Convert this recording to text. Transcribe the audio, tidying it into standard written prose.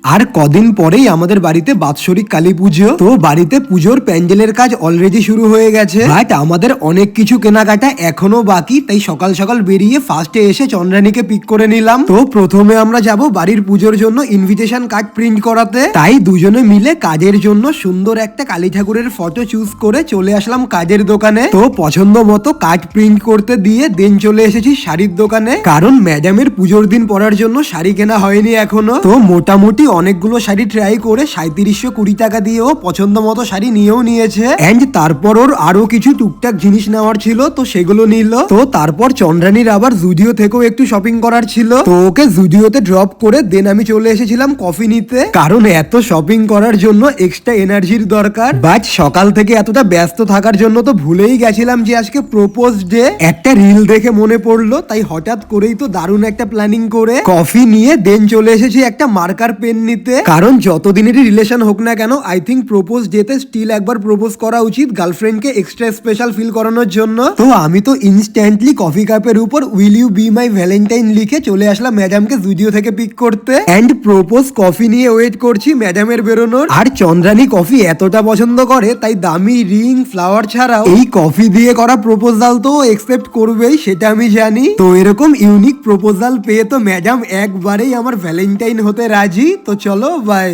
আর কদিন পরেই আমাদের বাড়িতে বাৎসরিক কালী পুজো। তো বাড়িতে পুজোর প্যান্ডেলের কাজ অলরেডি শুরু হয়ে গেছে, বাট আমাদের অনেক কিছু কেনাকাটা এখনো বাকি। তাই সকাল সকাল বেরিয়ে ফার্স্টে এসে চন্দ্রানীকে পিক করে নিলাম। তো প্রথমে আমরা যাব বাড়ির পুজোর জন্য ইনভিটেশন কার্ড প্রিন্ট করাতে। তাই দুজনে মিলে কাজের জন্য সুন্দর একটা কালী ঠাকুরের ফটো চুজ করে চলে আসলাম কাজের দোকানে। তো পছন্দ মতো কার্ড প্রিন্ট করতে দিয়ে দেন চলে এসেছি শাড়ির দোকানে, কারণ ম্যাডামের পুজোর দিন পরার জন্য শাড়ি কেনা হয়নি এখনো। তো মোটামুটি অনেকগুলো শাড়ি ট্রাই করে 3720 টাকা দিয়েও পছন্দ মতো শাড়ি নিয়েও নিয়েছে। এন্ড তারপর ওর আরো কিছু টুকটাক জিনিস নেওয়ার ছিল, তো সেগুলো নিল। তো তারপর চন্দ্রানীর আবার জুডিও থেকেও একটু শপিং করার ছিল, তো ওকে জুডিওতে ড্রপ করে দেন আমি চলে এসেছিলাম কফি নিতে, কারণ এত শপিং করার জন্য এক্সট্রা এনার্জির দরকার। বাট সকাল থেকে এতটা ব্যস্ত থাকার জন্য তো ভুলেই গেছিলাম যে আজকে প্রপোজ ডে। একটা রিল দেখে মনে পড়লো, তাই হঠাৎ করেই তো দারুণ একটা প্ল্যানিং করে কফি নিয়ে দেন চলে এসেছি একটা মার্কার পেন নিতে। কারণ যতদিনেরই রিলেশন হোক না কেন, আই থিঙ্ক প্রপোজ ডেতে স্টিল একবার প্রপোজ করা উচিত গার্লফ্রেন্ডকে এক্সট্রা স্পেশাল ফিল করানোর জন্য। তো আমি তো ইনস্ট্যান্টলি কফি কাপের উপর will you be my Valentine লিখে চলে আসলাম ম্যাডামকে জুডিও থেকে পিক করতে। এন্ড প্রপোজ কফি নিয়ে ওয়েট করছি ম্যাডামের বেরোনোর। আর চন্দ্রানী কফি এতটা পছন্দ করে, তাই দামি রিং ফ্লাওয়ার ছাড়াও এই কফি দিয়ে করা প্রপোজাল তো একসেপ্ট করবেই, সেটা আমি জানি। তো এরকম ইউনিক প্রপোজাল পেয়ে তো ম্যাডাম একবারেই আমার ভ্যালেন্টাইন হতে রাজি। তো চলো বাই।